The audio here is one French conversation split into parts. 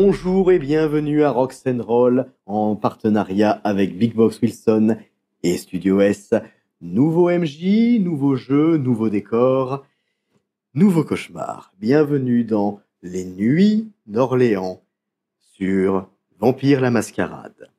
Bonjour et bienvenue à Rock'n'Roll en partenariat avec Big Box Wilson et Studio S. Nouveau MJ, nouveau jeu, nouveau décor, nouveau cauchemar. Bienvenue dans Les Nuits d'Orléans sur Vampire la Mascarade.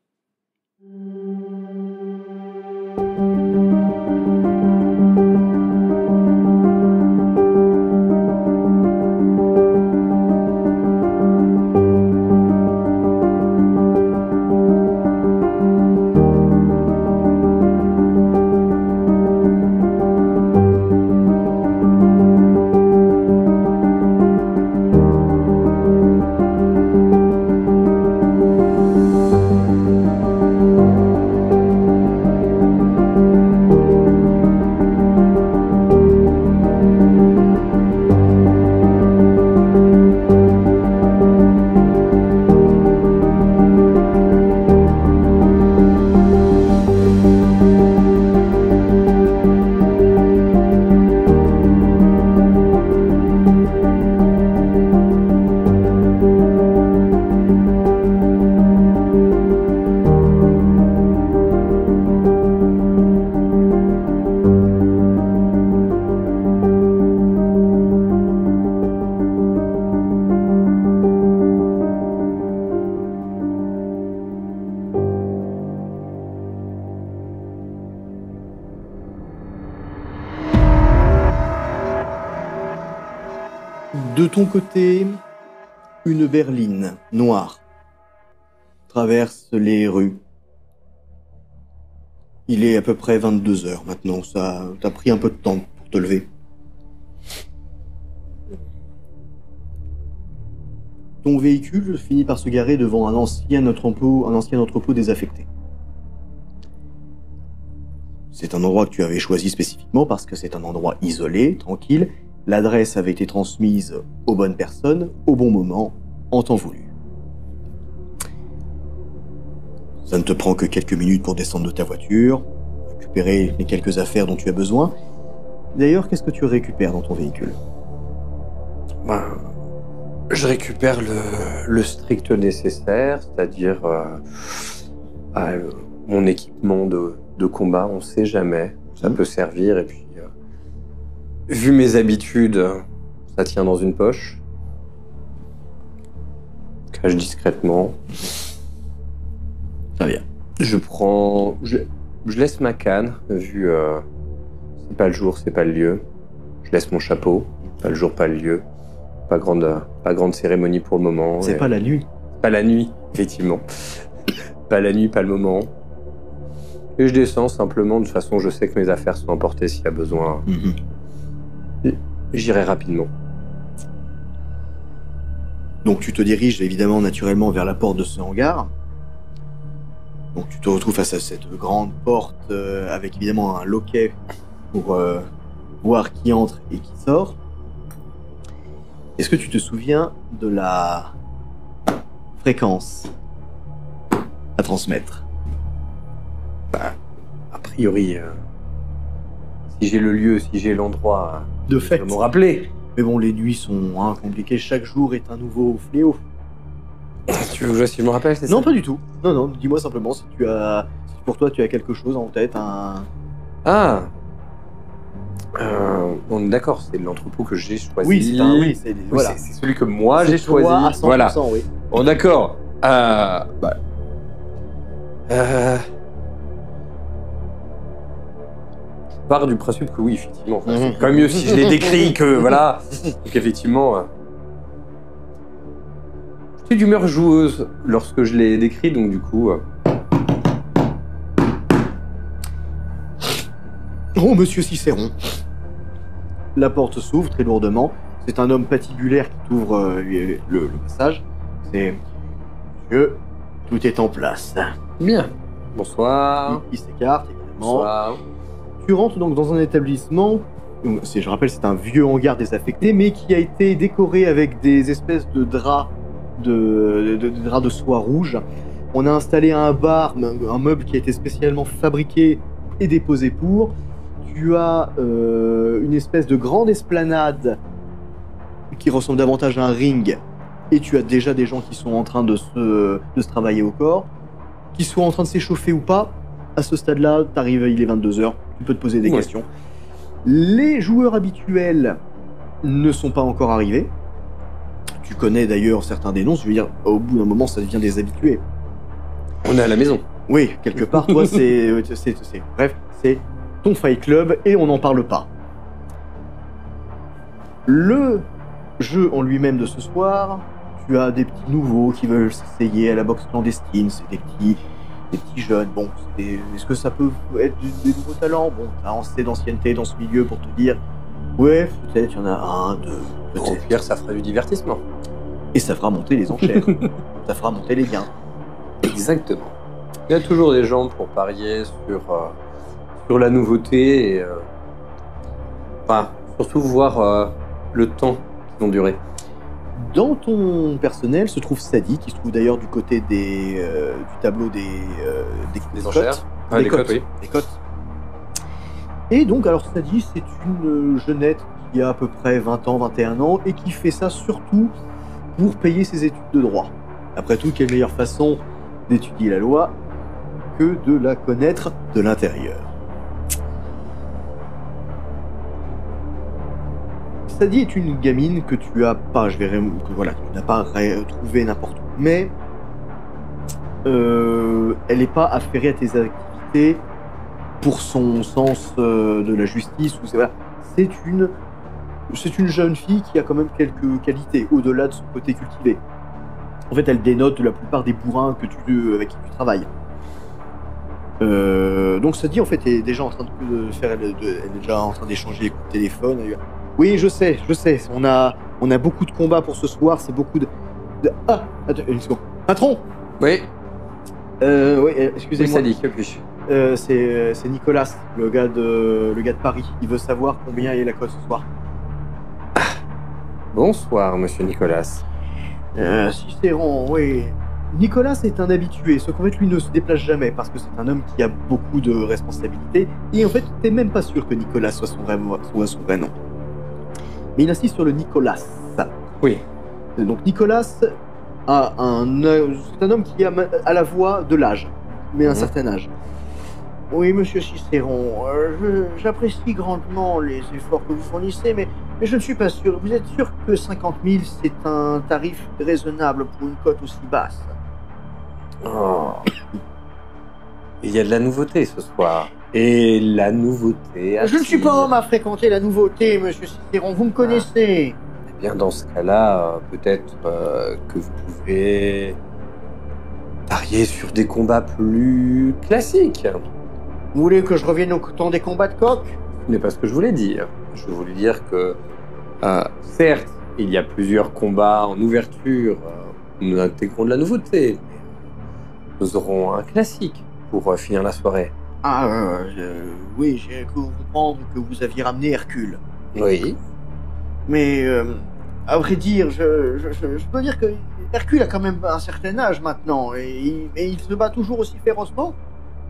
De ton côté, une berline noire traverse les rues. Il est à peu près 22h maintenant, ça t'a pris un peu de temps pour te lever. Ton véhicule finit par se garer devant un ancien entrepôt désaffecté. C'est un endroit que tu avais choisi spécifiquement parce que c'est un endroit isolé, tranquille. L'adresse avait été transmise aux bonnes personnes, au bon moment, en temps voulu. Ça ne te prend que quelques minutes pour descendre de ta voiture, récupérer les quelques affaires dont tu as besoin. D'ailleurs, qu'est-ce que tu récupères dans ton véhicule ? Je récupère le strict nécessaire, c'est-à-dire mon équipement de combat, on sait jamais, ça peut servir, et puis vu mes habitudes, ça tient dans une poche. Cache discrètement. Très bien. Je laisse ma canne, vu c'est pas le jour, c'est pas le lieu. Je laisse mon chapeau, pas le jour, pas le lieu. Pas grande cérémonie pour le moment. C'est pas la nuit. Pas la nuit, effectivement. Pas la nuit, pas le moment. Et je descends simplement, de toute façon, je sais que mes affaires sont emportées s'il y a besoin. J'irai rapidement. Donc tu te diriges évidemment naturellement vers la porte de ce hangar. Donc tu te retrouves face à cette grande porte avec évidemment un loquet pour voir qui entre et qui sort. Est-ce que tu te souviens de la fréquence à transmettre ? A priori, si j'ai le lieu, si j'ai l'endroit, de fait, je vais m'en rappeler. Mais bon, les nuits sont compliquées. Chaque jour est un nouveau fléau. Tu veux que je me rappelle, c'est ça ? Non, pas du tout. Non, dis-moi simplement si pour toi tu as quelque chose en tête, on est d'accord, c'est l'entrepôt que j'ai choisi. Oui, voilà. C'est celui que moi j'ai choisi. À 100%, voilà. Oui. On est d'accord. Je pars du principe que oui, effectivement. C'est quand même mieux si je l'ai décrit que voilà. Donc effectivement, j'étais d'humeur joueuse lorsque je l'ai décrit, donc du coup. Oh, monsieur Cicéron. La porte s'ouvre très lourdement. C'est un homme patibulaire qui t'ouvre le passage. C'est... Monsieur, tout est en place. Bien. Bonsoir. Il s'écarte, évidemment. Bonsoir. Tu rentres donc dans un établissement, je rappelle, c'est un vieux hangar désaffecté, mais qui a été décoré avec des espèces de draps de soie rouge. On a installé un bar, un meuble qui a été spécialement fabriqué et déposé pour. Tu as une espèce de grande esplanade qui ressemble davantage à un ring et tu as déjà des gens qui sont en train de se travailler au corps, qu'ils soient en train de s'échauffer ou pas, à ce stade-là, t'arrives, il est 22h, tu peux te poser des questions. Les joueurs habituels ne sont pas encore arrivés. Tu connais d'ailleurs certains des noms, je veux dire, au bout d'un moment, ça devient des habitués. On est à la maison. Oui, quelque part, toi, bref, c'est ton Fight Club et on n'en parle pas. Le jeu en lui-même de ce soir, tu as des petits nouveaux qui veulent s'essayer à la boxe clandestine, c'est des petits jeunes. Bon, est-ce que ça peut être des nouveaux talents? Bon, t'as assez d'ancienneté dans ce milieu pour te dire, ouais, peut-être il y en a un, deux, Au pire, ça ferait du divertissement. Et ça fera monter les enchères, ça fera monter les gains. Exactement. Il y a toujours des gens pour parier sur la nouveauté et enfin, surtout voir le temps qu'ils vont durer. Dans ton personnel se trouve Sadie, qui se trouve d'ailleurs du côté du tableau des enchères. cotes. Ah, des cotes, oui. Des cotes. Et donc, alors Sadie, c'est une jeunette qui a à peu près 20 ans, 21 ans, et qui fait ça surtout pour payer ses études de droit. Après tout, quelle meilleure façon d'étudier la loi que de la connaître de l'intérieur. Sadie est une gamine que tu as pas, tu n'as pas trouvé n'importe où, mais elle n'est pas affairée à tes activités pour son sens de la justice. C'est une jeune fille qui a quand même quelques qualités, au-delà de son côté cultivé. En fait, elle dénote la plupart des bourrins avec qui tu travailles. Donc Sadie, en fait, est déjà en train elle est déjà en train d'échanger les coups de téléphone. Oui, je sais. On a beaucoup de combats pour ce soir. C'est beaucoup de... Ah, attends, une seconde. Patron. Oui. Oui, excusez-moi. Oui, Sadie, plus. C'est Nicolas, le gars de Paris. Il veut savoir combien est la cote ce soir. Bonsoir, monsieur Nicolas. Cicéron, oui. Nicolas est un habitué, sauf qu'en fait lui ne se déplace jamais parce que c'est un homme qui a beaucoup de responsabilités et en fait t'es même pas sûr que Nicolas soit son vrai nom. Mais il insiste sur le Nicolas. Oui. Donc Nicolas c'est un homme qui a à la voix de l'âge, mais un certain âge. Oui, monsieur Cicéron, j'apprécie grandement les efforts que vous fournissez, mais je ne suis pas sûr. Vous êtes sûr que 50 000 c'est un tarif raisonnable pour une cote aussi basse? Oh. Il y a de la nouveauté ce soir. Et la nouveauté... Je ne suis pas homme à fréquenter la nouveauté, monsieur Cicéron, vous me connaissez. Eh bien, dans ce cas-là, peut-être que vous pouvez parier sur des combats plus classiques. Vous voulez que je revienne au temps des combats de coq? Ce n'est pas ce que je voulais dire. Je voulais dire que, certes, il y a plusieurs combats en ouverture, nous intégrons de la nouveauté, mais nous aurons un classique pour finir la soirée. Oui, j'ai cru comprendre que vous aviez ramené Hercule. Oui. Mais, à vrai dire, je peux dire que Hercule a quand même un certain âge maintenant, et il se bat toujours aussi férocement.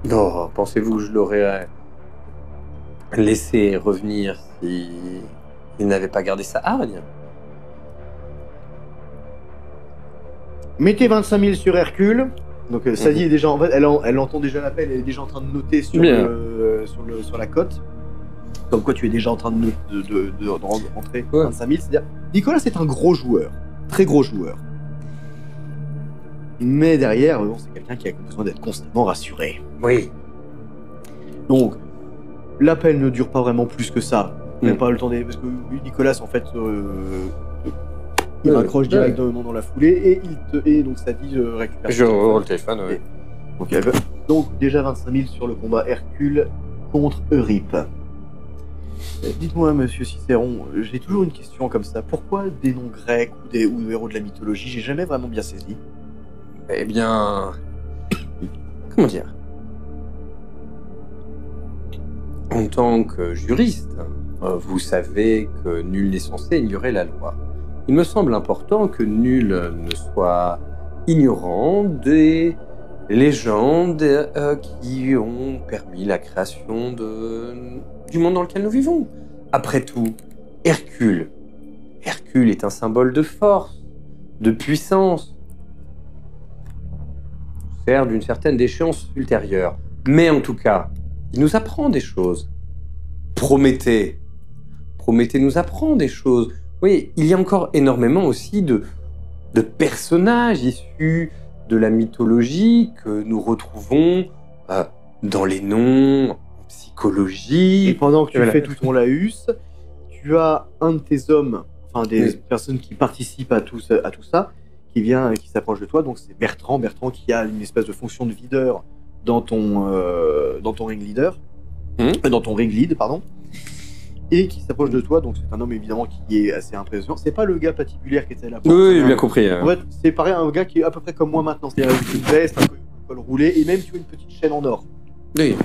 Non, pensez-vous que je l'aurais laissé revenir si il n'avait pas gardé sa hargne? Mettez 25 000 sur Hercule. Donc Sadie est déjà, en fait, elle entend déjà l'appel, elle est déjà en train de noter sur la cote. Comme quoi tu es déjà en train de rentrer 25 000. C'est-à-dire, Nicolas c'est un gros joueur, très gros joueur. Mais derrière, c'est quelqu'un qui a besoin d'être constamment rassuré. Oui. Donc, l'appel ne dure pas vraiment plus que ça. Même pas le temps parce que Nicolas, en fait, il raccroche directement dans la foulée et donc ça dit récupère. Je rends le téléphone, oui. Donc, déjà 25 000 sur le combat Hercule contre Eurype. Dites-moi, monsieur Cicéron, j'ai toujours une question comme ça. Pourquoi des noms grecs ou des héros de la mythologie? J'ai jamais vraiment bien saisi. Eh bien... Comment dire? En tant que juriste, vous savez que nul n'est censé ignorer la loi. Il me semble important que nul ne soit ignorant des légendes qui ont permis la création du monde dans lequel nous vivons. Après tout, Hercule est un symbole de force, de puissance, sert d'une certaine déchéance ultérieure. Mais en tout cas, il nous apprend des choses. Prométhée nous apprend des choses. Oui, il y a encore énormément aussi de personnages issus de la mythologie que nous retrouvons dans les noms, en psychologie. Et pendant que tu fais tout ton laïus, tu as un de tes hommes, enfin des personnes qui participent à tout ça, qui s'approche de toi. Donc c'est Bertrand qui a une espèce de fonction de videur dans ton ring leader, dans ton ring lead, pardon. Et qui s'approche de toi, donc c'est un homme évidemment qui est assez impressionnant. C'est pas le gars patibulaire qui était là. Oui, j'ai bien compris. En fait, c'est pareil, un gars qui est à peu près comme moi maintenant, c'est-à-dire avec une veste, un col roulé, et même tu as une petite chaîne en or. Oui.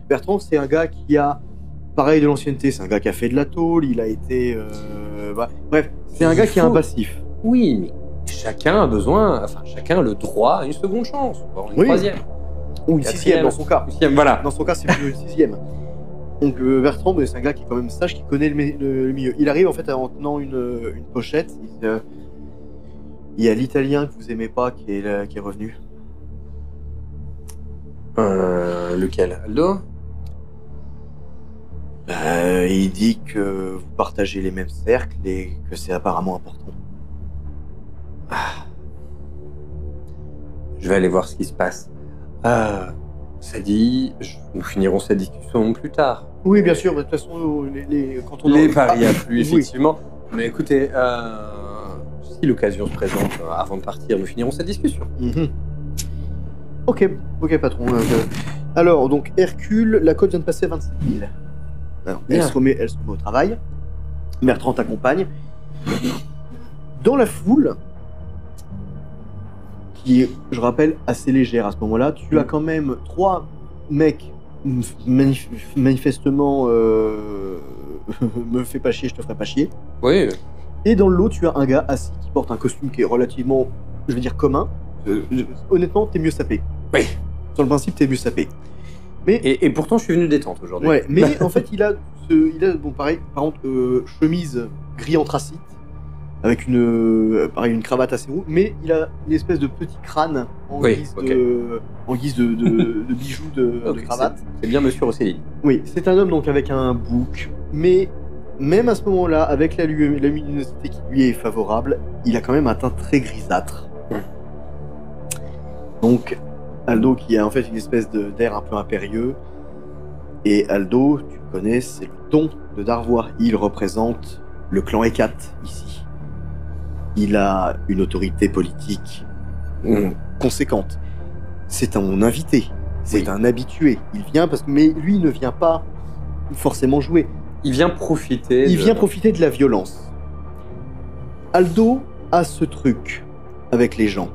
Bertrand, c'est un gars qui a, pareil de l'ancienneté, c'est un gars qui a fait de la tôle, il a été... Bref, c'est un gars qui a un passif. Oui, mais chacun a besoin, enfin chacun a le droit à une seconde chance, voire une troisième. Ou une sixième dans son cas. Voilà. Dans son cas, c'est plus une sixième. Donc Bertrand, c'est un gars qui est quand même sage, qui connaît le milieu. Il arrive en fait en tenant une pochette. Il y a l'Italien que vous aimez pas qui est revenu. Lequel? Aldo? Il dit que vous partagez les mêmes cercles et que c'est apparemment important. Je vais aller voir ce qui se passe. Ça dit, nous finirons cette discussion plus tard. Oui, bien sûr, de toute façon, quand on... Les paris à plus, effectivement. Oui. Mais écoutez, si l'occasion se présente avant de partir, nous finirons cette discussion. Ok, patron. Alors, donc, Hercule, la cote vient de passer à 27 000. Alors, elle se remet au travail. Bertrand t'accompagne. Dans la foule, qui est, je rappelle, assez légère à ce moment-là, tu as quand même 3 mecs manifestement me fais pas chier, je te ferai pas chier. Oui. Et dans le lot, tu as un gars assis qui porte un costume qui est relativement, je vais dire, commun. Honnêtement, t'es mieux sapé. Oui. Sur le principe, t'es mieux sapé. Mais et pourtant, je suis venu détente aujourd'hui. Ouais, mais en fait, il a bon, pareil, par contre, chemise gris anthracite, avec une cravate assez rouge, mais il a une espèce de petit crâne en guise de bijoux de cravate. C'est bien Monsieur Rosselli. Oui, c'est un homme donc avec un bouc, mais même à ce moment-là, avec la luminosité qui lui est favorable, il a quand même un teint très grisâtre. Donc, Aldo qui a en fait une espèce d'air un peu impérieux, et Aldo, tu le connais, c'est le don de Darvois. Il représente le clan Ekat ici. Il a une autorité politique conséquente. C'est un invité, c'est un habitué. Il vient mais lui il ne vient pas forcément jouer. Il vient profiter. Vient profiter de la violence. Aldo a ce truc avec les gens.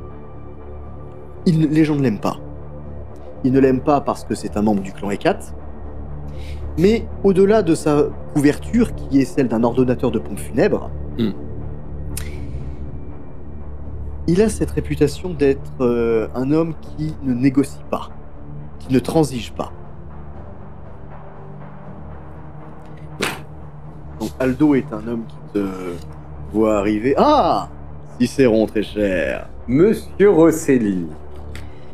Les gens ne l'aiment pas. Ils ne l'aiment pas parce que c'est un membre du clan Ekat. Mais au-delà de sa couverture, qui est celle d'un ordonnateur de pompes funèbres, il a cette réputation d'être un homme qui ne négocie pas, qui ne transige pas. Donc Aldo est un homme qui te voit arriver. Ah, Cicéron très cher. Monsieur Rosselli.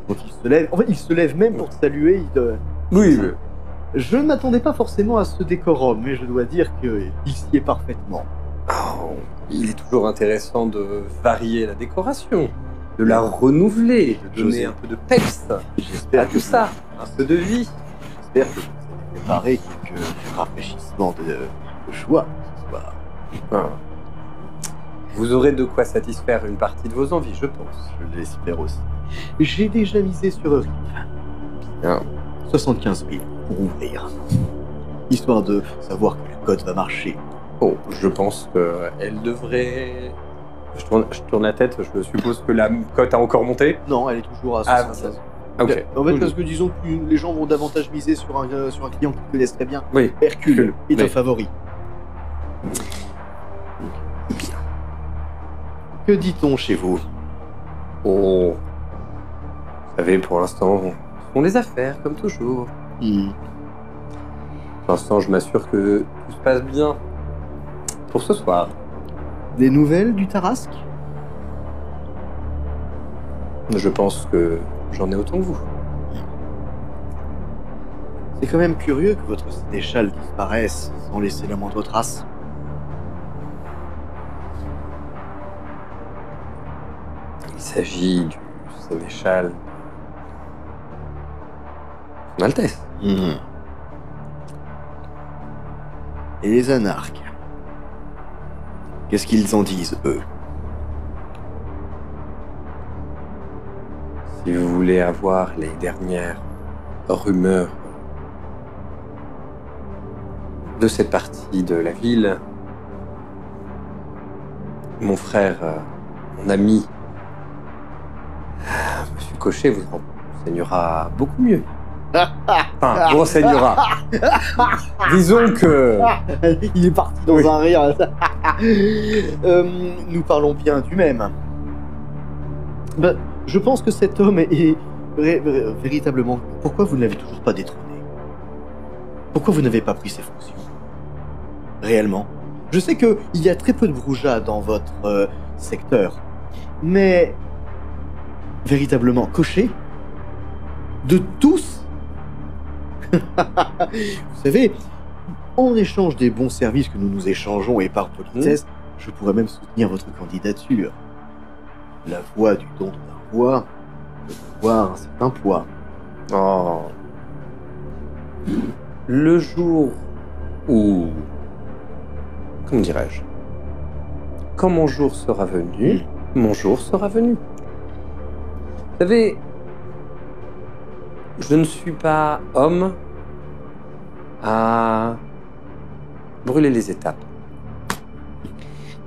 Donc il se lève. En fait, il se lève même pour te saluer. Oui. Je ne m'attendais pas forcément à ce décorum, mais je dois dire qu'il s'y est parfaitement. Oh, il est toujours intéressant de varier la décoration, de la renouveler, de donner un peu de peps. J'espère tout ça, un peu de vie. J'espère que vous avez préparé quelques rafraîchissements de choix ce soir. Vous aurez de quoi satisfaire une partie de vos envies, je pense. Je l'espère aussi. J'ai déjà misé sur Rive. 75 000 pour ouvrir. Histoire de savoir que la cote va marcher. Oh, je pense qu'elle devrait... Je tourne la tête, je suppose que la cote a encore monté. Non, elle est toujours à 75. Ok. En fait, parce que disons que les gens vont davantage miser sur un client qu'ils connaissent très bien. Oui. Hercule est un favori. Bien. Que dit-on chez vous? Oh. Vous savez, pour l'instant, ce sont les affaires, comme toujours. Pour l'instant, je m'assure que tout se passe bien pour ce soir. Des nouvelles du Tarasque? Je pense que j'en ai autant que vous. C'est quand même curieux que votre sénéchal disparaisse sans laisser la moindre trace. Il s'agit du sénéchal Son Altesse. Et les anarques? Qu'est-ce qu'ils en disent, eux? Si vous voulez avoir les dernières rumeurs de cette partie de la ville, mon frère, mon ami, Monsieur Cochet vous renseignera beaucoup mieux. Enfin, vous renseignera. Disons que... Il est parti dans un rire. Nous parlons bien du même. Ben, je pense que cet homme est véritablement... Pourquoi vous ne l'avez toujours pas détrôné? Pourquoi vous n'avez pas pris ses fonctions? Réellement. Je sais qu'il y a très peu de brouillard dans votre secteur. Mais... Véritablement, Cochet? De tous? Vous savez, en échange des bons services que nous nous échangeons et par politesse, je pourrais même soutenir votre candidature. La voix du don de la voix peut avoir un certain poids. Oh. Le jour où... Comment dirais-je? Quand mon jour sera venu, mon jour sera venu. Vous savez, je ne suis pas homme à brûler les étapes.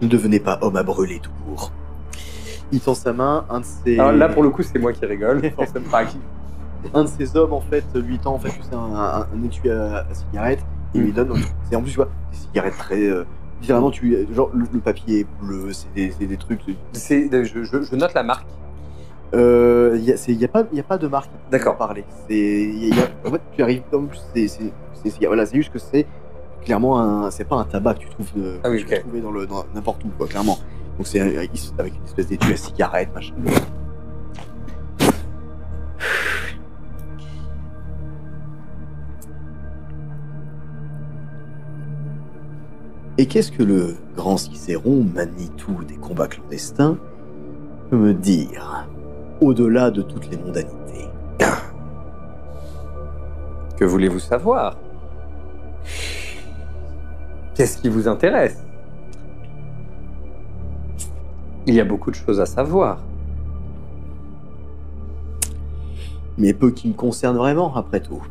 Ne devenez pas homme à brûler tout court. Il tend sa main, un de ses... Alors là, pour le coup, c'est moi qui rigole. Forcément pas qui. Un de ces hommes, en fait, lui tend en fait, tu sais, un étui à cigarette. Il lui donne... C'est en plus, tu vois, des cigarettes très... littéralement, genre, le papier est bleu, c'est des trucs... Je note la marque. Il y a pas de marque pour D'accord. en parler. En fait, tu arrives comme voilà, c'est juste que c'est clairement c'est pas un tabac que tu trouves tu peux trouver dans n'importe où, quoi, clairement. Donc c'est avec une espèce d'étui à cigarette, machin. Et qu'est-ce que le grand Cicéron, Manitou des combats clandestins, peut me dire au-delà de toutes les mondanités? Que voulez-vous savoir? Qu'est-ce qui vous intéresse? Il y a beaucoup de choses à savoir. Mais peu qui me concernent vraiment, après tout.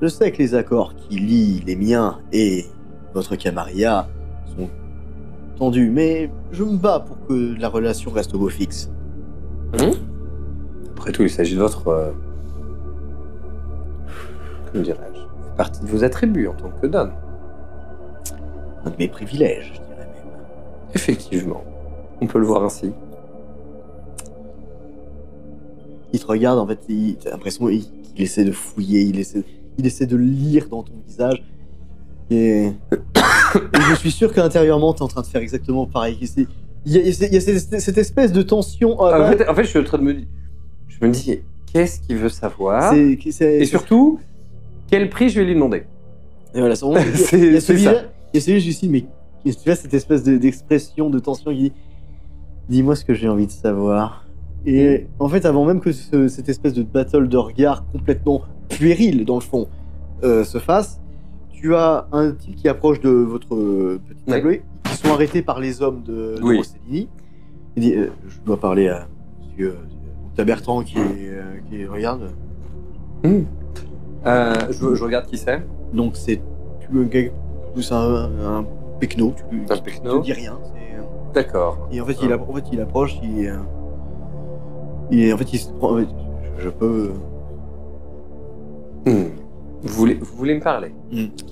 Je sais que les accords qui lient les miens et votre Camarilla sont tendus, mais je me bats pour que la relation reste au beau fixe. Après tout, il s'agit de votre... comment dirais-je? C'est partie de vos attributs en tant que donne. Un de mes privilèges, je dirais même. Effectivement. On peut le voir ainsi. Il te regarde, en fait, t'as l'impression qu'il essaie de fouiller, il essaie de lire dans ton visage. Et je suis sûr qu'intérieurement, t'es en train de faire exactement pareil. Il y a cette espèce de tension. En fait, je suis en train de me dire... Je me dis, qu'est-ce qu'il veut savoir? Et surtout, quel prix je vais lui demander? Et voilà, il y a celui-là, je suis mais tu vois cette espèce d'expression, de tension qui dit dis-moi ce que j'ai envie de savoir. Et en fait, avant même que cette espèce de battle de regard complètement puéril, dans le fond, se fasse, tu as un type qui approche de votre petit tableau, qui sont arrêtés par les hommes de Rossellini. Il dit je dois parler à monsieur Bertrand qui regarde. Je regarde qui c'est. Donc c'est un pecno, tu te dis rien. D'accord. Et en fait, il approche, en fait, il se prend. Je peux. Vous voulez me parler?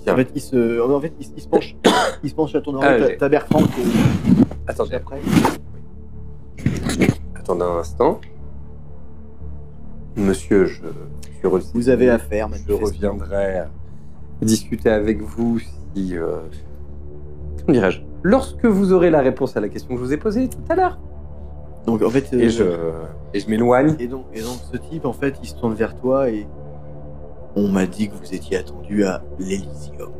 En fait, il se penche. Il se penche à ton oreille. T'as Bertrand qui... Attendez. Après. Attendez un instant. Monsieur, vous avez affaire, je reviendrai discuter avec vous si... comment dirais-je? Lorsque vous aurez la réponse à la question que je vous ai posée tout à l'heure. Donc en fait, Et je m'éloigne. et donc ce type en fait, il se tourne vers toi et on m'a dit que vous étiez attendu à l'Elysium.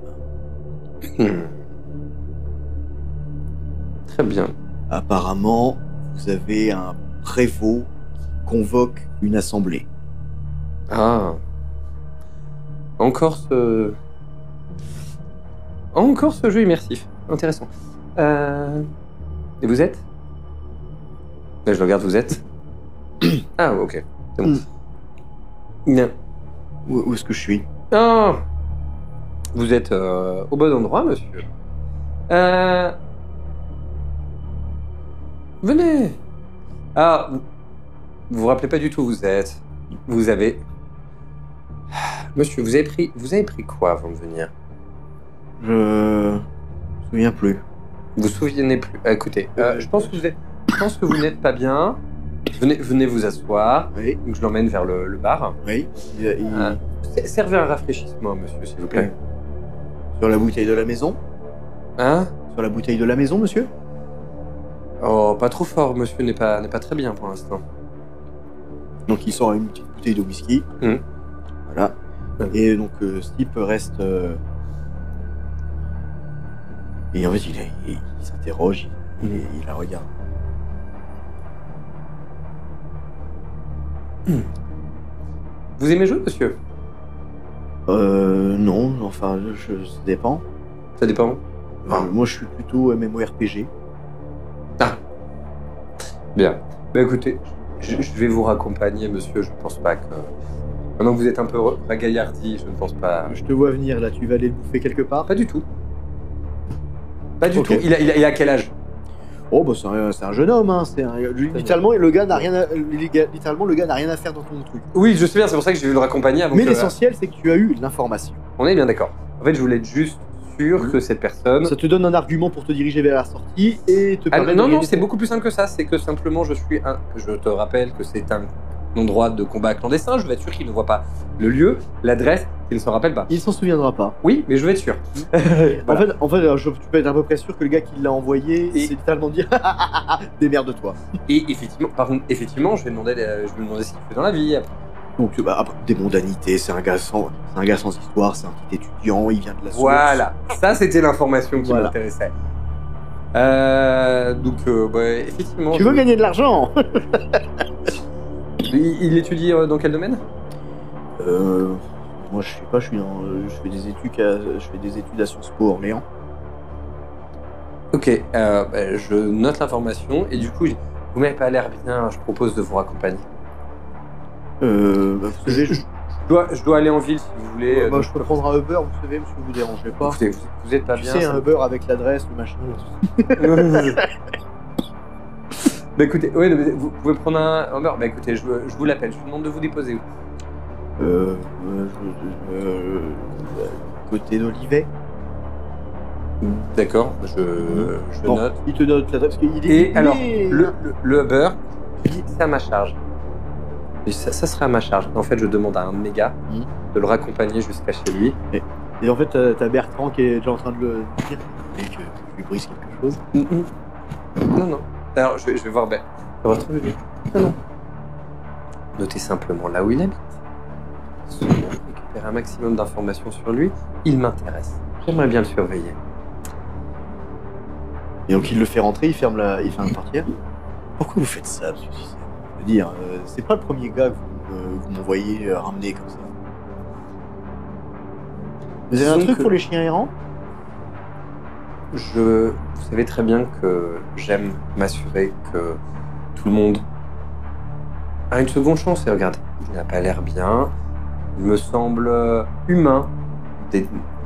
Hmm. Très bien. Apparemment, vous avez un prévôt qui convoque une assemblée. Ah. Encore ce jeu immersif. Intéressant. Et vous êtes? Là, je le regarde, vous êtes? Ah, ok. C'est bon. Bien. Où est-ce que je suis? Ah. Vous êtes au bon endroit, monsieur. Venez. Ah, vous vous rappelez pas du tout où vous êtes. Vous avez... Monsieur, vous avez pris quoi avant de venir? Je me souviens plus. Vous vous souvenez plus. Écoutez, je pense que vous n'êtes pas bien. Venez vous asseoir. Oui, Donc je l'emmène vers le bar. oui. Servez un rafraîchissement, monsieur, s'il vous plaît. Sur la bouteille de la maison? Hein? Sur la bouteille de la maison, monsieur? Oh, pas trop fort, monsieur n'est pas très bien pour l'instant. Donc il sort une petite bouteille de whisky. Voilà. Et donc ce type reste... Et en fait, il s'interroge, il la regarde. Vous aimez jouer, monsieur? Non, enfin, ça dépend. Ça dépend. Moi, je suis plutôt MMORPG. Ah. Bien. Bah écoutez, je vais vous raccompagner, monsieur. Je pense pas que... Maintenant que vous êtes un peu ragaillardi, je ne pense pas... Je te vois venir, là. Tu vas aller le bouffer quelque part? Pas du tout. Pas du Ok. tout. Il a quel âge? Oh, bah c'est un jeune homme, hein. Littéralement, le gars n'a rien à faire dans ton truc. Oui, je sais bien, c'est pour ça que je vais le raccompagner avant Mais que... l'essentiel, c'est que tu as eu l'information. On est bien d'accord. En fait, je voulais être juste sûr que cette personne... Ça te donne un argument pour te diriger vers la sortie et te permet de non, gagner c'est ton- beaucoup plus simple que ça. C'est que simplement, je te rappelle que c'est un endroit de combat clandestin. Je veux être sûr qu'il ne voit pas le lieu, l'adresse, qu'il ne s'en rappelle pas. Il s'en souviendra pas. Oui, mais je veux être sûr. Voilà. En fait, tu peux être à peu près sûr que le gars qui l'a envoyé, Et- c'est littéralement dire démerde-toi. Et effectivement, par contre, je vais lui demander ce qu'il fait dans la vie. Après. Donc, après, des mondanités, c'est un gars sans histoire, c'est un petit étudiant, il vient de la source. Voilà, ça c'était l'information qui Voilà. m'intéressait. Donc, effectivement. Tu veux gagner de l'argent? Il étudie dans quel domaine? Moi, je sais pas, je fais des études à Sciences Po Orléans. Ok, je note l'information et du coup, vous m'avez pas l'air bien, je propose de vous raccompagner. Vous savez, Je dois aller en ville si vous voulez. je peux prendre un Uber, vous savez, monsieur, vous dérangez pas. Écoutez, vous êtes pas Tu bien. sais, un ça- Uber avec l'adresse, le machin et tout. Bah écoutez, ouais, mais vous pouvez prendre un Uber. Bah écoutez, je vous l'appelle, je vous demande de vous déposer. Côté d'Olivet. D'accord, je Bon, note. il te note l'adresse parce qu'il est. Et alors, mais- le Uber, c'est à ma charge. Et ça sera à ma charge. En fait, je demande à un de mes gars de le raccompagner jusqu'à chez lui. Et en fait, t'as Bertrand qui est déjà en train de le dire et que je lui brise quelque chose. Non. Alors, je vais voir Ben. Non. Notez simplement là où il habite. Récupérer un maximum d'informations sur lui. Il m'intéresse. J'aimerais bien le surveiller. Et donc il le fait rentrer, il ferme la portière. Pourquoi vous faites ça, monsieur Cicero? Je veux dire, c'est pas le premier gars que vous m'envoyez ramener comme ça. Vous avez un Disons truc que- pour les chiens errants? Vous savez très bien que j'aime m'assurer que tout le monde a une seconde chance. Et regardez, il n'a pas l'air bien. Il me semble humain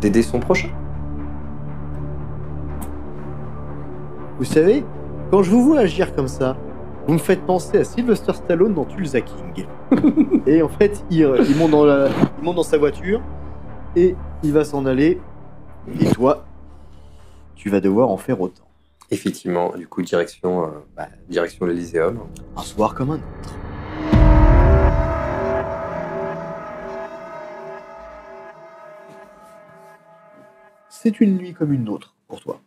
d'aider son prochain. Vous savez, quand je vous vois agir comme ça, vous me faites penser à Sylvester Stallone dans Tulsa King. Et en fait, il monte dans sa voiture et il va s'en aller. Et toi, tu vas devoir en faire autant. Effectivement, du coup, direction l'Elyséum. Un soir comme un autre. C'est une nuit comme une autre pour toi.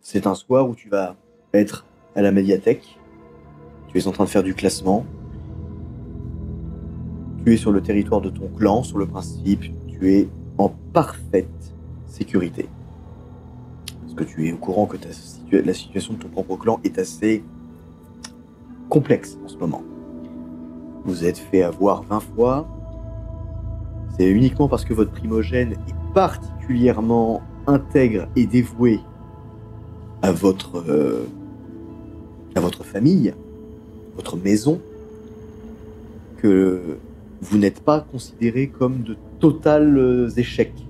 C'est un soir où tu vas être à la médiathèque. Tu es en train de faire du classement. Tu es sur le territoire de ton clan, sur le principe, tu es en parfaite sécurité. Parce que tu es au courant que la situation de ton propre clan est assez complexe en ce moment. Vous êtes fait avoir 20 fois. C'est uniquement parce que votre primogène est particulièrement intègre et dévoué à votre famille, votre maison, que vous n'êtes pas considérés comme de totals échecs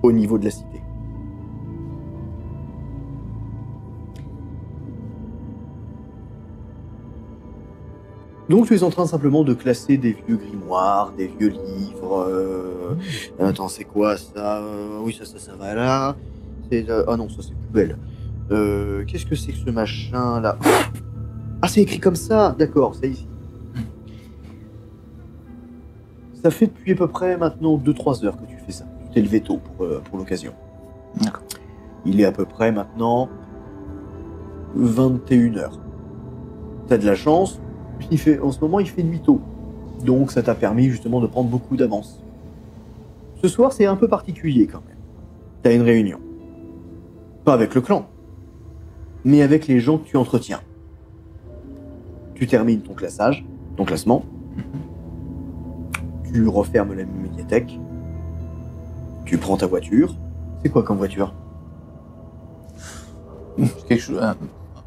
au niveau de la cité. Donc tu es en train simplement de classer des vieux grimoires, des vieux livres. Attends, c'est quoi ça? Oui, ça va là. Ah non, ça c'est poubelle. Qu'est-ce que c'est que ce machin là? Ah, c'est écrit comme ça. D'accord, c'est ici. Ça fait depuis à peu près maintenant 2-3 heures que tu fais ça. Tu t'es levé tôt pour l'occasion. D'accord. Il est à peu près maintenant 21h. T'as de la chance. En ce moment, il fait nuit tôt. Donc, ça t'a permis justement de prendre beaucoup d'avance. Ce soir, c'est un peu particulier quand même. T'as une réunion. Pas avec le clan, mais avec les gens que tu entretiens. Tu termines ton classement. Tu refermes la médiathèque. Tu prends ta voiture. C'est quoi comme voiture? Quelque chose, un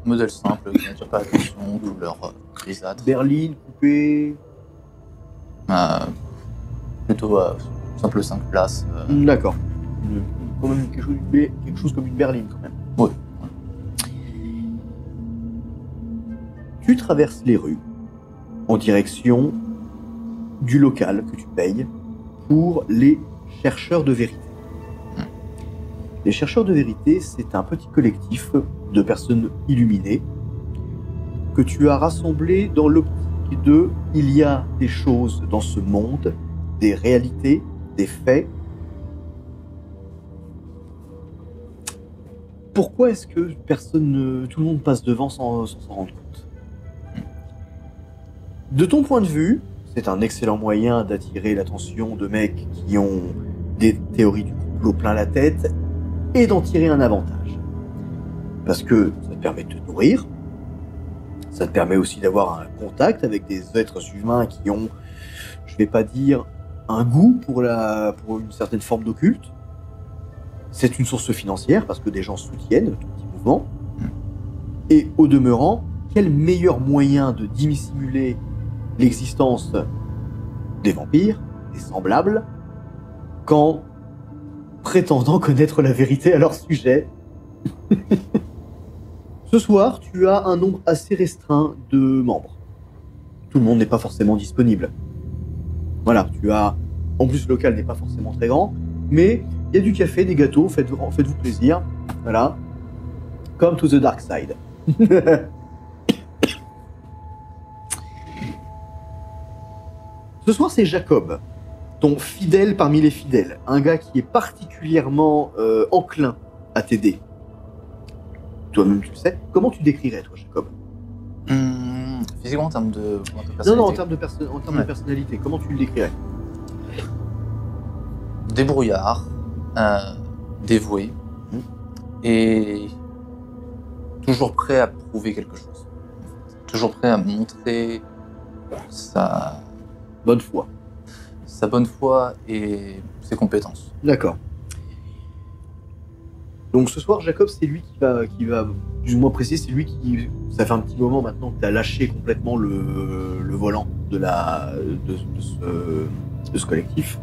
modèle simple, qui n'attire pas l'attention, couleur grisâtre. Berline, coupé. Plutôt simple 5 places. D'accord. Quand même quelque chose comme une berline quand même. Oui. Tu traverses les rues en direction du local que tu payes pour les chercheurs de vérité. Les chercheurs de vérité, c'est un petit collectif de personnes illuminées que tu as rassemblé dans l'optique de il y a des choses dans ce monde, des réalités, des faits. Pourquoi est-ce que tout le monde passe devant sans s'en rendre compte? De ton point de vue, c'est un excellent moyen d'attirer l'attention de mecs qui ont des théories du complot plein la tête et d'en tirer un avantage. Parce que ça te permet de te nourrir, ça te permet aussi d'avoir un contact avec des êtres humains qui ont, je vais pas dire, un goût pour une certaine forme d'occulte. C'est une source financière parce que des gens soutiennent ton petit mouvement. Et au demeurant, quel meilleur moyen de dissimuler l'existence des vampires, des semblables, qu'en prétendant connaître la vérité à leur sujet. Ce soir, tu as un nombre assez restreint de membres. Tout le monde n'est pas forcément disponible. Voilà, en plus, le local n'est pas forcément très grand, mais il y a du café, des gâteaux, faites-vous plaisir. Voilà. Come to the dark side. Ce soir, c'est Jacob, ton fidèle parmi les fidèles. Un gars qui est particulièrement enclin à t'aider. Toi-même, tu le sais. Comment tu décrirais, toi, Jacob? Physiquement, en termes de personnalité. Non, en termes de personnalité. Comment tu le décrirais? Débrouillard, dévoué, et toujours prêt à prouver quelque chose. Toujours prêt à montrer sa bonne foi et ses compétences. D'accord. Donc ce soir, Jacob, c'est lui qui va plus ou moins préciser, c'est lui qui... Ça fait un petit moment maintenant que tu as lâché complètement le volant de ce collectif.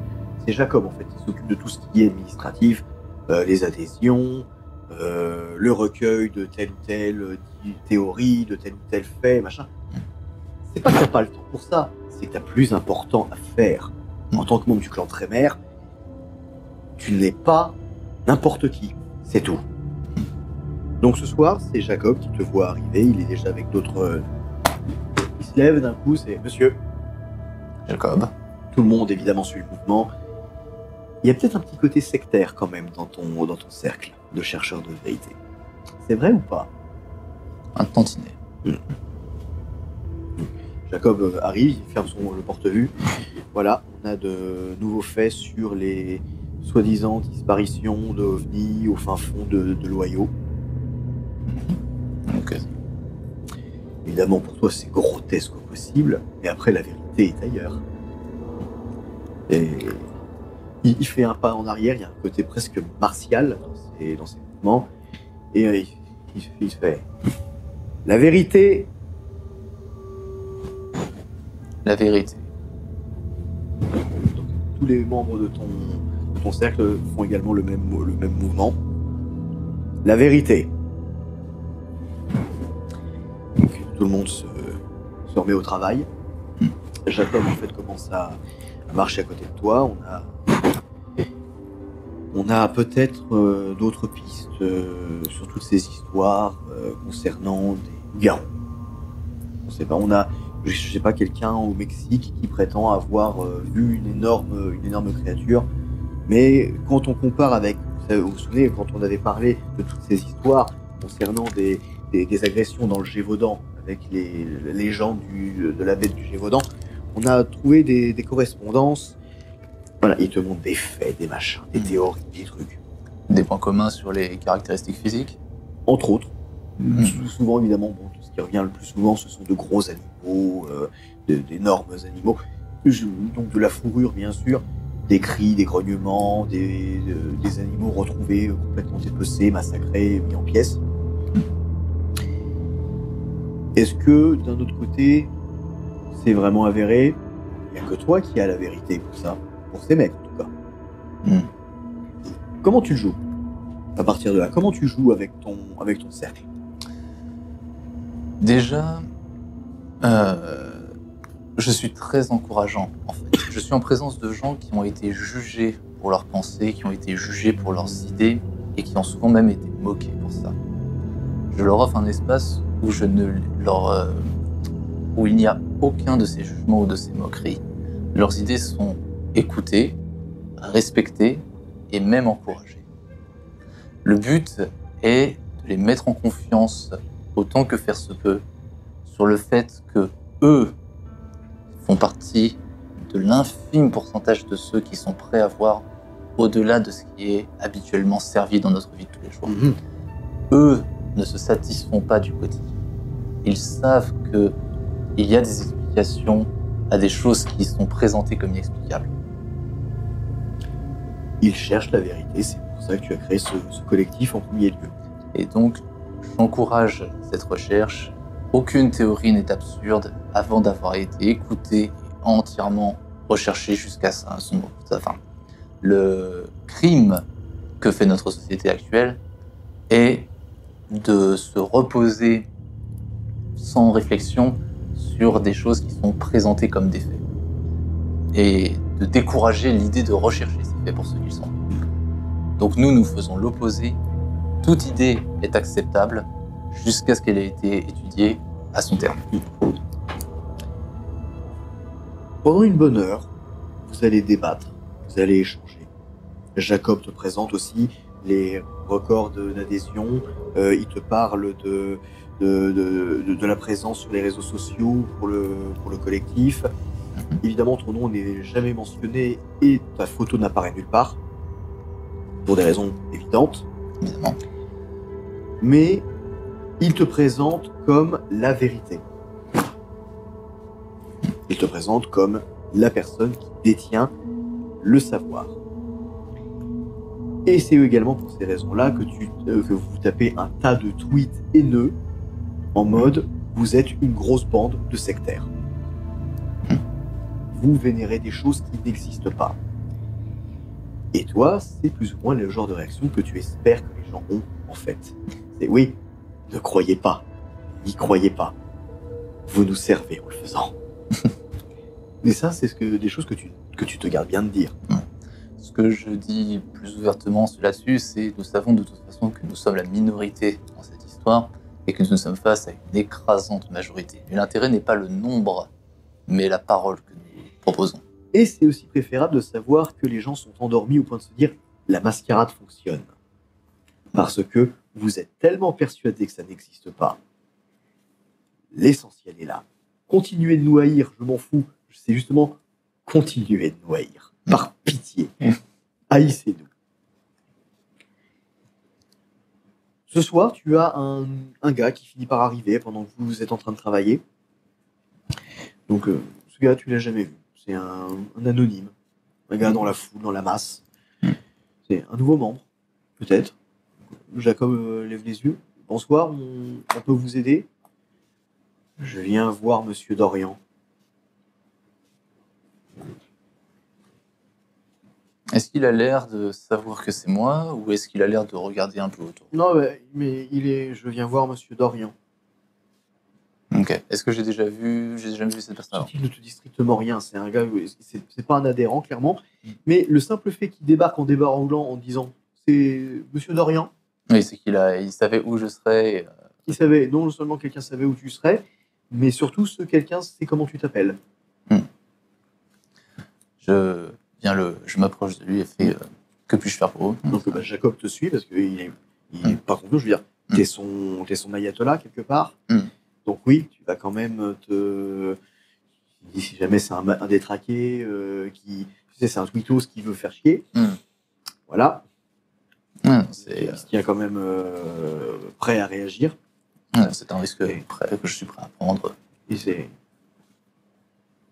C'est Jacob, en fait, qui s'occupe de tout ce qui est administratif, les adhésions, le recueil de telle ou telle théorie, de tel ou tel fait, machin. C'est pas que t'as pas le temps pour ça, c'est que t'as plus important à faire. En tant que membre du clan Trémère, tu n'es pas n'importe qui. C'est tout. Donc ce soir, c'est Jacob qui te voit arriver. Il est déjà avec d'autres... Il se lève d'un coup, c'est Monsieur. Jacob. Tout le monde, évidemment, suit le mouvement. Il y a peut-être un petit côté sectaire quand même dans ton cercle de chercheurs de vérité. C'est vrai ou pas? Un tantinet. Jacob arrive, il ferme le porte-vue. Voilà, on a de nouveaux faits sur les soi-disant disparitions d'OVNI au fin fond de l'Ohio. Ok. Évidemment, pour toi, c'est grotesque au possible, mais après, la vérité est ailleurs. Et il fait un pas en arrière, il y a un côté presque martial dans ses mouvements, et il fait « La vérité !» La vérité. Donc, tous les membres de ton cercle font également le même mouvement. La vérité. Donc, tout le monde se remet au travail. Jacob, en fait, commence à marcher à côté de toi. On a peut-être d'autres pistes sur toutes ces histoires concernant des garous. On sait pas, je sais pas, quelqu'un au Mexique qui prétend avoir vu une énorme créature. Mais quand on compare avec, vous vous souvenez, quand on avait parlé de toutes ces histoires concernant des agressions dans le Gévaudan, avec les gens de la baie du Gévaudan, on a trouvé des correspondances. Voilà, ils te montrent des faits, des machins, des théories, des trucs. Des points communs sur les caractéristiques physiques? Entre autres. Souvent, évidemment, bon, tout ce qui revient le plus souvent, ce sont de gros animaux, d'énormes animaux. Donc de la fourrure, bien sûr, des cris, des grognements, des animaux retrouvés complètement dépecés, massacrés, mis en pièces. Est-ce que, d'un autre côté, c'est vraiment avéré? Il n'y a que toi qui as la vérité pour ça, pour ces mecs en tout cas. Comment tu le joues? À partir de là, comment tu joues avec ton cercle? Déjà, je suis très encourageant, en fait. Je suis en présence de gens qui ont été jugés pour leurs pensées, qui ont été jugés pour leurs idées, et qui ont souvent même été moqués pour ça. Je leur offre un espace où où il n'y a aucun de ces jugements ou de ces moqueries. Leurs idées sont écoutées, respectées et même encouragées. Le but est de les mettre en confiance autant que faire se peut sur le fait que eux font partie de l'infime pourcentage de ceux qui sont prêts à voir au-delà de ce qui est habituellement servi dans notre vie de tous les jours. Eux ne se satisfont pas du quotidien. Ils savent qu'il y a des explications à des choses qui sont présentées comme inexplicables. Ils cherchent la vérité, c'est pour ça que tu as créé ce collectif en premier lieu. Et donc, j'encourage cette recherche. Aucune théorie n'est absurde avant d'avoir été écoutée et entièrement recherchée jusqu'à sa fin. Le crime que fait notre société actuelle est de se reposer sans réflexion sur des choses qui sont présentées comme des faits et de décourager l'idée de rechercher ces faits pour ce qu'ils sont. Donc nous faisons l'opposé. Toute idée est acceptable jusqu'à ce qu'elle ait été étudiée à son terme. Pendant une bonne heure, vous allez débattre, vous allez échanger. Jacob te présente aussi les records d'adhésion, il te parle de la présence sur les réseaux sociaux pour le collectif. Évidemment, ton nom n'est jamais mentionné et ta photo n'apparaît nulle part, pour des raisons évidentes. Évidemment. Mais il te présente comme la vérité. Il te présente comme la personne qui détient le savoir. Et c'est également pour ces raisons-là que vous tapez un tas de tweets haineux en mode « vous êtes une grosse bande de sectaires ». Vous vénérez des choses qui n'existent pas. Et toi, c'est plus ou moins le genre de réaction que tu espères que les gens ont, en fait. C'est oui, ne croyez pas, n'y croyez pas. Vous nous servez en le faisant. Mais ça, c'est des choses que tu te gardes bien de dire. Ce que je dis plus ouvertement là-dessus, c'est que nous savons de toute façon que nous sommes la minorité dans cette histoire et que nous sommes face à une écrasante majorité. Mais l'intérêt n'est pas le nombre, mais la parole que nous proposons. Et c'est aussi préférable de savoir que les gens sont endormis au point de se dire « la mascarade fonctionne ». Parce que vous êtes tellement persuadés que ça n'existe pas. L'essentiel est là. continuer de nous haïr, je m'en fous. C'est justement continuer de nous haïr. Par pitié. Haïssez-nous. Ce soir, tu as un gars qui finit par arriver pendant que vous êtes en train de travailler. Donc, ce gars, tu l'as jamais vu. C'est un anonyme. Un gars dans la foule, dans la masse. C'est un nouveau membre, peut-être. Jacob lève les yeux. Bonsoir, on peut vous aider? Je viens voir Monsieur Dorian. Est-ce qu'il a l'air de savoir que c'est moi ou est-ce qu'il a l'air de regarder un peu autour? Non, mais je viens voir Monsieur Dorian. Ok. Est-ce que j'ai déjà vu cette personne avant? Il ne te dit strictement rien. C'est un gars, c'est pas un adhérent, clairement. Mais le simple fait qu'il débarque en débarranglant en disant c'est Monsieur Dorian. Oui, c'est il savait où je serais. Il savait, non seulement quelqu'un savait où tu serais, mais surtout ce quelqu'un sait comment tu t'appelles. Je m'approche de lui et fais que puis-je faire pour vous? Donc Jacob te suit parce qu'il est pas confiant. Je veux dire, t'es son ayatollah quelque part. Donc oui, tu vas quand même si jamais c'est un détraqué qui, tu sais, c'est un tweetos qui veut faire chier. Voilà. C'est Ce qui est quand même prêt à réagir. c'est un risque que je suis prêt à prendre. Et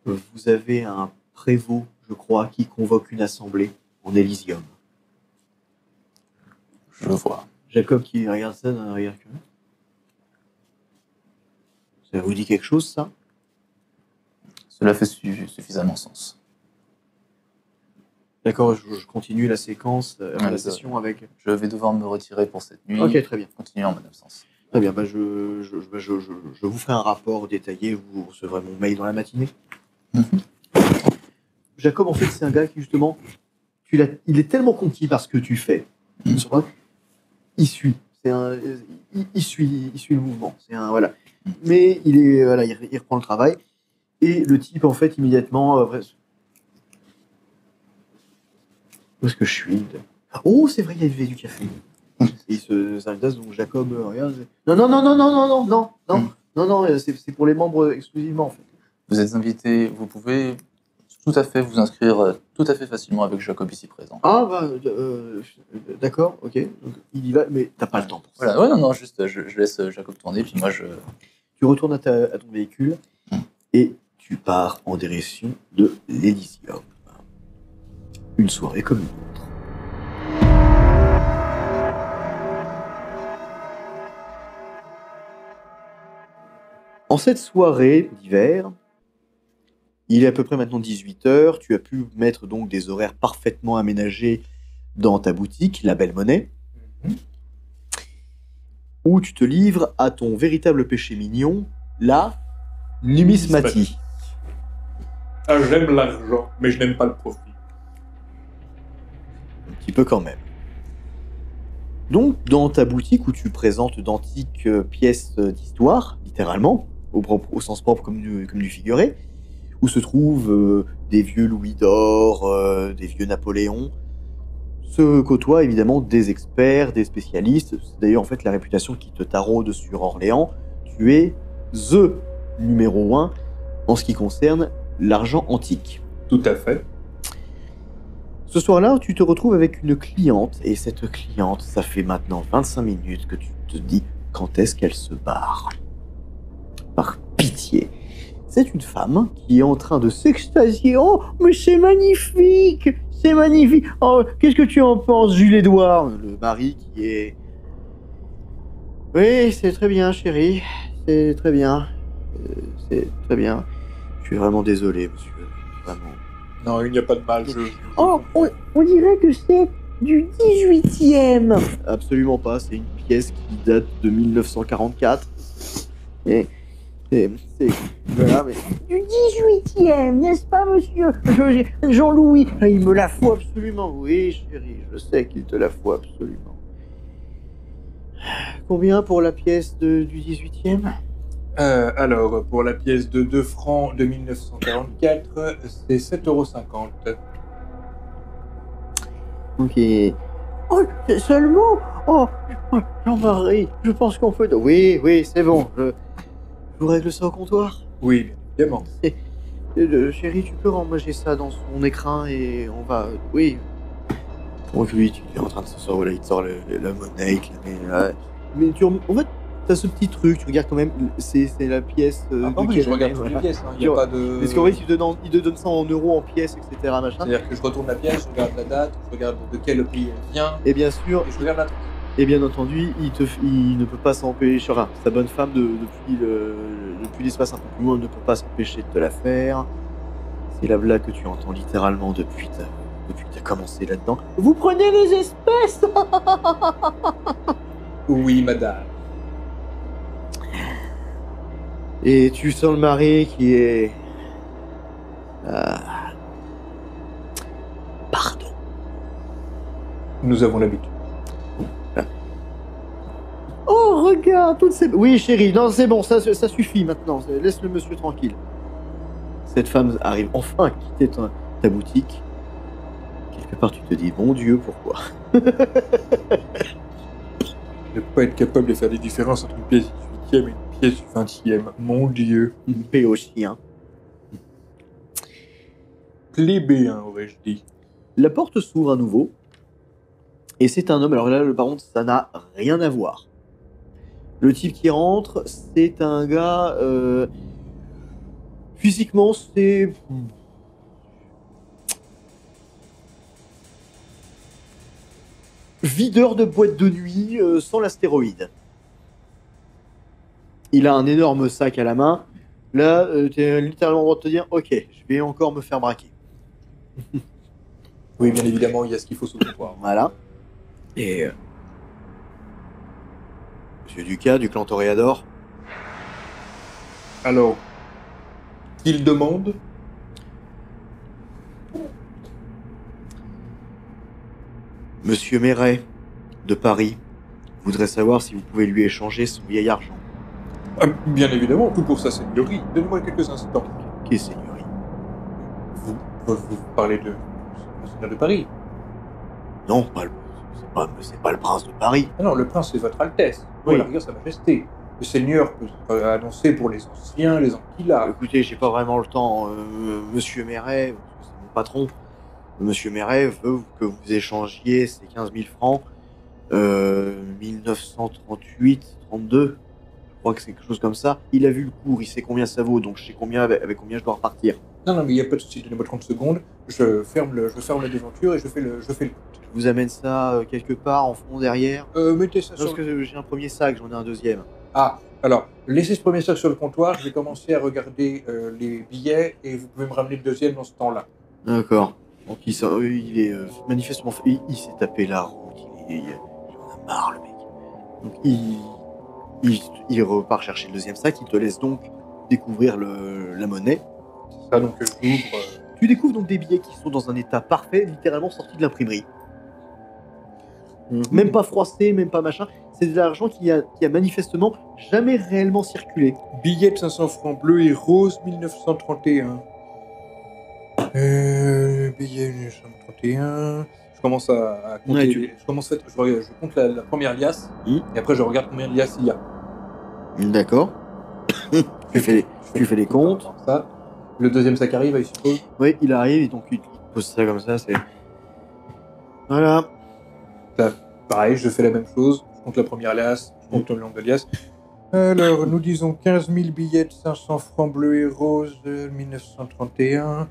vous avez un prévôt, je crois, qui convoque une assemblée en Elysium. Je vois. Jacob qui regarde ça d'un regard curieux. Ça vous dit quelque chose, ça? Cela fait suffisamment sens. D'accord, je continue la séquence, la session avec... Je vais devoir me retirer pour cette nuit. Ok, très bien. Continuer en mon absence. Très bien, je vous ferai un rapport détaillé, vous recevrez mon mail dans la matinée. Jacob, en fait, c'est un gars qui, justement, il est tellement conquis par ce que tu fais. Il suit. Il suit le mouvement. Voilà. Mais il reprend le travail. Et le type, en fait, immédiatement... où est-ce que je suis? Oh, c'est vrai, il y avait du café. Et il se s'invite, donc Jacob regarde. Non, c'est pour les membres exclusivement, en fait. Vous êtes invité, vous pouvez tout à fait vous inscrire tout à fait facilement avec Jacob ici présent. Ah, d'accord, ok. Donc, il y va, mais t'as pas le temps pour ça. Voilà, ouais, non, juste, je laisse Jacob tourner, puis moi, Tu retournes à ton véhicule et tu pars en direction de l'Elysium. Une soirée comme une autre. En cette soirée d'hiver, il est à peu près maintenant 18h, tu as pu mettre donc des horaires parfaitement aménagés dans ta boutique, La Belle Monnaie, où tu te livres à ton véritable péché mignon, la numismatie. Ah, j'aime l'argent, mais je n'aime pas le profit. Un petit peu quand même. Donc, dans ta boutique où tu présentes d'antiques pièces d'histoire, littéralement, au sens propre comme du figuré, où se trouvent des vieux Louis d'or, des vieux Napoléon, se côtoient évidemment des experts, des spécialistes. C'est d'ailleurs en fait la réputation qui te taraude sur Orléans. Tu es THE numéro 1 en ce qui concerne l'argent antique. Tout à fait. Ce soir-là, tu te retrouves avec une cliente, et cette cliente, ça fait maintenant 25 minutes que tu te dis quand est-ce qu'elle se barre. Par pitié. C'est une femme qui est en train de s'extasier. Oh, mais c'est magnifique! C'est magnifique! Oh, qu'est-ce que tu en penses, Jules-Édouard? Le mari qui est... Oui, c'est très bien, chérie. C'est très bien. C'est très bien. Je suis vraiment désolé, monsieur. Vraiment. Non, il n'y a pas de mal. Oh, on dirait que c'est du 18e. Absolument pas, c'est une pièce qui date de 1944. Et voilà, mais... Du 18e, n'est-ce pas, monsieur? Jean-Louis, il me la faut absolument. Oui, chérie, je sais qu'il te la faut absolument. Combien pour la pièce du 18e? Alors, pour la pièce de 2 francs de 1944, c'est 7,50 €. Ok. Oh, seulement? Oh, Jean-Marie, je pense qu'on peut... Oui, c'est bon. Je vous règle ça au comptoir? Oui, bien évidemment. Chérie, tu peux ranger ça dans son écrin et on va... Oui. Donc lui, tu es en train de se sortir, voilà, il te sort la monnaie, il te la met là. Mais en fait, t'as ce petit truc, tu regardes quand même, c'est la pièce Ah de oui, je quelle regarde année, toutes les voilà. pièces, il n'y a pas de... Parce qu'en fait, il te donne ça en euros, en pièces, etc. Machin. C'est-à-dire que je retourne la pièce, je regarde la date, je regarde de quel pays elle vient, Et bien sûr, et je regarde la tranche. et bien entendu, il ne peut pas s'empêcher, enfin, sa bonne femme, depuis l'espace un peu plus loin, ne peut pas s'empêcher de te la faire. C'est la blague que tu entends littéralement depuis que tu as commencé là-dedans. Vous prenez les espèces. Oui, madame. Et tu sens le mari qui est... Pardon. Nous avons l'habitude. Oh, regarde, toutes ces... Oui, chérie, non, c'est bon, ça suffit maintenant. Laisse le monsieur tranquille. Cette femme arrive enfin à quitter ta boutique. Quelque part, tu te dis, bon Dieu, pourquoi? Ne pas être capable de faire des différences entre une pièce du 18e et une pièce du 20e. Mon Dieu. Paix au chien. Plébéien, aurais-je dit. La porte s'ouvre à nouveau. Et c'est un homme. Alors là, par contre, ça n'a rien à voir. Le type qui rentre, c'est un gars... Physiquement, c'est... Videur de boîte de nuit sans l'astéroïde. Il a un énorme sac à la main. Là, tu es littéralement en droit de te dire, ok, je vais encore me faire braquer. Oui, bien évidemment, il y a ce qu'il faut sous le comptoir. Voilà. Et... Monsieur Ducas, du clan Toréador. Alors, qu'il demande? Monsieur Méret, de Paris, voudrait savoir si vous pouvez lui échanger son vieil argent. Ah, bien évidemment, tout pour sa seigneurie. Donnez-moi quelques instants. Qu'est seigneurie? Vous parlez de Monseigneur de Paris? Non, c'est pas le prince de Paris. Ah non, le prince, c'est votre Altesse. Oui. Oui, la rigueur, sa majesté. Le seigneur peut annoncer pour les anciens, les anquilats. Écoutez, j'ai pas vraiment le temps. Monsieur Méret, c'est mon patron. Monsieur Méret veut que vous échangiez ces 15 000 francs 1938, 32. Je crois que c'est quelque chose comme ça. Il a vu le cours, il sait combien ça vaut, donc je sais combien avec combien je dois repartir. Non, mais il n'y a pas de souci. Donnez-moi 30 secondes. Je ferme la devanture et je fais le compte. Je vous amène ça quelque part en fond derrière. Mettez ça Parce sur... que j'ai un premier sac, j'en ai un deuxième. Ah, alors, laissez ce premier sac sur le comptoir. Je vais commencer à regarder les billets et vous pouvez me ramener le deuxième dans ce temps-là. D'accord. Donc il est manifestement... Il s'est tapé la route, il en a marre le mec. Donc il repart chercher le deuxième sac, il te laisse donc découvrir la monnaie. C'est ça, donc j'ouvre... Tu découvres donc des billets qui sont dans un état parfait, littéralement sortis de l'imprimerie. Même pas froissé, même pas machin. C'est de l'argent qui a manifestement jamais réellement circulé. Billet de 500 francs bleu et rose 1931. Billet 1931. Je commence à compter. Ouais, Je compte la première liasse. Et après, je regarde combien de liasses il y a. D'accord. tu fais les comptes. Ça. Le deuxième sac arrive, il suppose. Oui, il arrive, et donc il pose ça comme ça, c'est... Voilà. Ça, pareil, je fais la même chose. Je compte la première liasse, je compte le nombre de liasses. Alors, nous disons 15 000 billets de 500 francs bleus et roses de 1931.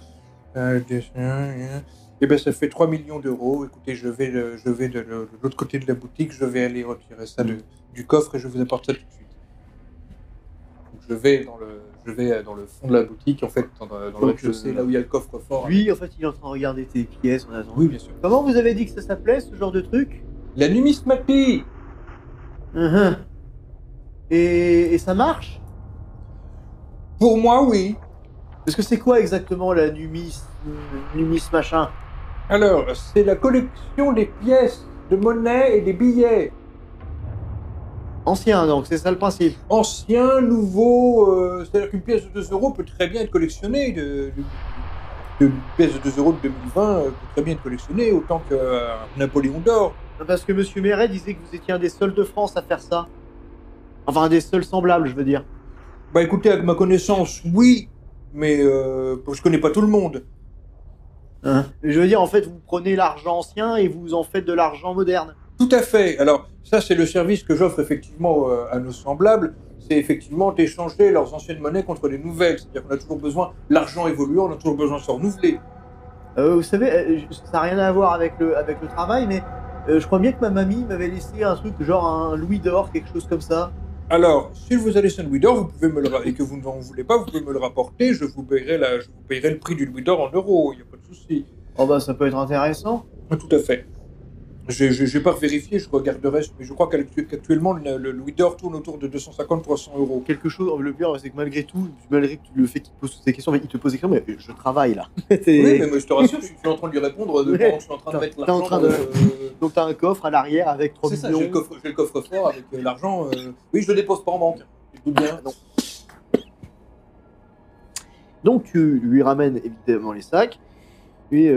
Et ben, ça fait 3 millions d'euros. Écoutez, je vais de l'autre côté de la boutique, je vais aller retirer ça du coffre et je vous apporte ça tout de suite. Donc, je vais dans le fond de la boutique, en fait, dans le rez-de-chaussée, là où il y a le coffre-fort. Lui, en fait, il est en train de regarder tes pièces en attendant. Oui, bien sûr. Comment vous avez dit que ça s'appelait, ce genre de truc? La numismatie. Et ça marche? Pour moi, oui. Parce que c'est quoi exactement la numis machin? Alors, c'est la collection des pièces de monnaie et des billets. Ancien, donc, c'est ça le principe. Ancien, nouveau, c'est-à-dire qu'une pièce de 2 euros peut très bien être collectionnée. Une pièce de 2 euros de 2020 peut très bien être collectionnée autant qu'un Napoléon d'or. Parce que Monsieur Méret disait que vous étiez un des seuls de France à faire ça. Enfin, un des seuls semblables, je veux dire. Bah écoutez, avec ma connaissance, oui. mais je connais pas tout le monde. Hein. Je veux dire, en fait, vous prenez l'argent ancien et vous en faites de l'argent moderne. Tout à fait. Alors, ça, c'est le service que j'offre effectivement à nos semblables. C'est effectivement d'échanger leurs anciennes monnaies contre les nouvelles. C'est-à-dire qu'on a toujours besoin, l'argent évolue, on a toujours besoin de se renouveler. Vous savez, ça n'a rien à voir avec le travail, mais je crois bien que ma mamie m'avait laissé un truc genre un louis d'or, quelque chose comme ça. Alors, si vous avez laissé un louis d'or, vous pouvez me le et que vous n'en voulez pas, vous pouvez me le rapporter. Je vous payerai le prix du louis d'or en euros. Il n'y a pas de souci. Oh bah ça peut être intéressant. Tout à fait. Je n'ai pas vérifié, je regarderai, mais je crois qu'actuellement, le louis d'or tourne autour de 250-300 euros. Quelque chose, le pire, c'est que malgré tout, malgré le fait qu'il te pose toutes ces questions, il te pose des questions, mais je travaille là. Oui, mais moi, je te rassure, je suis en train de lui répondre pendant que je suis en train de mettre l'argent. Donc t'as un coffre à l'arrière avec 3 millions. C'est ça, j'ai le coffre-fort avec l'argent. Oui, je le dépose pas en banque. Je doute bien. Non. Donc tu lui ramènes évidemment les sacs. Et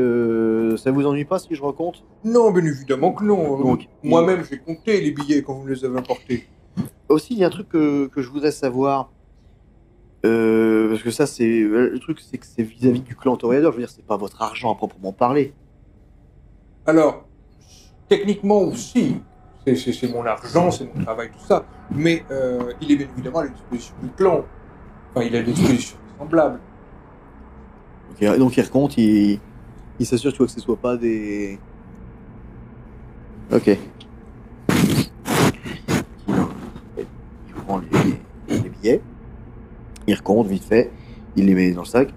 ça vous ennuie pas si je recompte? Non, bien évidemment que non. Donc, moi-même, j'ai compté les billets quand vous me les avez apportés. Aussi, il y a un truc que je voudrais savoir. Parce que ça, c'est le truc, c'est que c'est vis-à-vis du clan Toréador. Je veux dire, c'est pas votre argent à proprement parler. Alors, techniquement aussi, c'est mon argent, c'est mon travail, tout ça. Mais il est bien évidemment à la disposition du clan. Enfin, il est à la disposition des semblables. Okay, donc il recompte, il s'assure que ce soit pas des... Ok. Il prend les billets, il recompte vite fait, il les met dans le sac.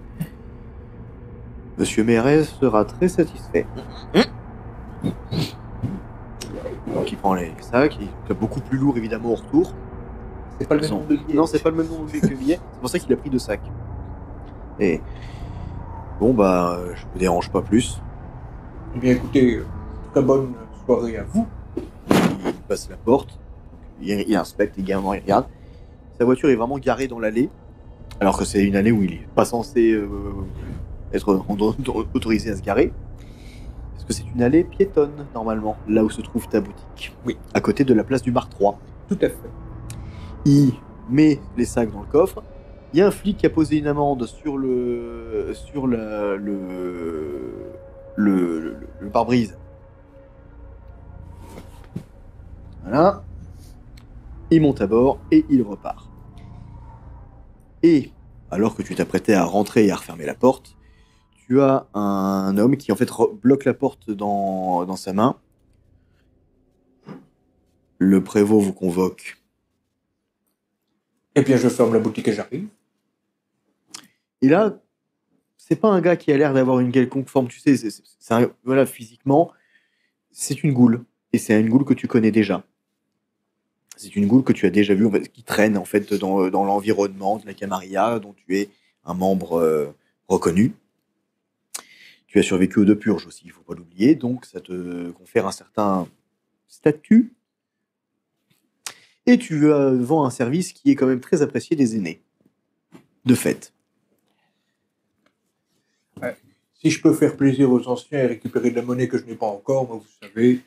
Monsieur Mérez sera très satisfait. Donc il prend les sacs, il est beaucoup plus lourd évidemment au retour. C'est pas le même nombre de billets. Non, c'est pas le même nombre de billets, c'est pour ça qu'il a pris 2 sacs. Et... Bon bah, je vous dérange pas plus. Eh bien écoutez, très bonne soirée à vous. Il passe la porte, il inspecte également, il regarde. Sa voiture est vraiment garée dans l'allée, alors que c'est une allée où il est pas censé être autorisé à se garer. Parce que c'est une allée piétonne, normalement, là où se trouve ta boutique. Oui. À côté de la place du Bar 3. Tout à fait. Il met les sacs dans le coffre. Il y a un flic qui a posé une amende sur le pare-brise. Voilà. Il monte à bord et il repart. Et alors que tu t'apprêtais à rentrer et à refermer la porte, tu as un homme qui en fait bloque la porte dans sa main. Le prévôt vous convoque. Eh bien, je ferme la boutique et j'arrive. Et là, c'est pas un gars qui a l'air d'avoir une quelconque forme, tu sais, voilà, physiquement, c'est une goule. Et c'est une goule que tu connais déjà. C'est une goule que tu as déjà vue, en fait, qui traîne en fait dans l'environnement de la Camarilla, dont tu es un membre reconnu. Tu as survécu aux 2 purges aussi, il faut pas l'oublier, donc ça te confère un certain statut. Et tu vends un service qui est quand même très apprécié des aînés. De fait. Ouais. Si je peux faire plaisir aux anciens et récupérer de la monnaie que je n'ai pas encore, moi, vous savez...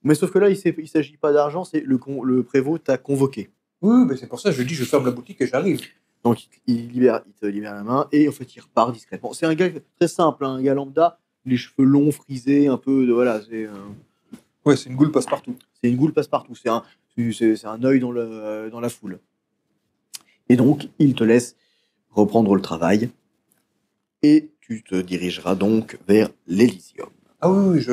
Mais sauf que là, il ne s'agit pas d'argent, c'est le prévôt t'a convoqué. Oui, mais c'est pour ça que je dis je ferme la boutique et j'arrive. Donc il te libère la main et en fait il repart discrètement. C'est un gars très simple, hein, un gars lambda, les cheveux longs, frisés, un peu de voilà. Ouais, c'est une goule passe-partout. C'est une goule passe-partout. C'est un œil dans la foule. Et donc il te laisse reprendre le travail et tu te dirigeras donc vers l'Elysium. Ah oui,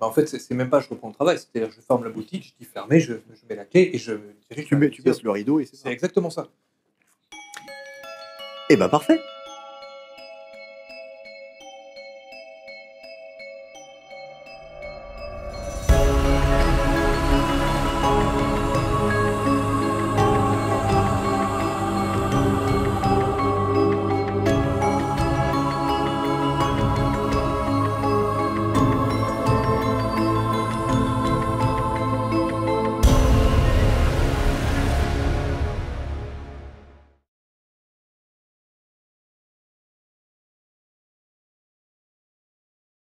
en fait, c'est même pas je reprends le travail, c'est-à-dire je ferme la boutique, je dis fermer, je mets la clé et je me dirige. Tu baisses le rideau et c'est ça. C'est exactement ça. Et bah parfait.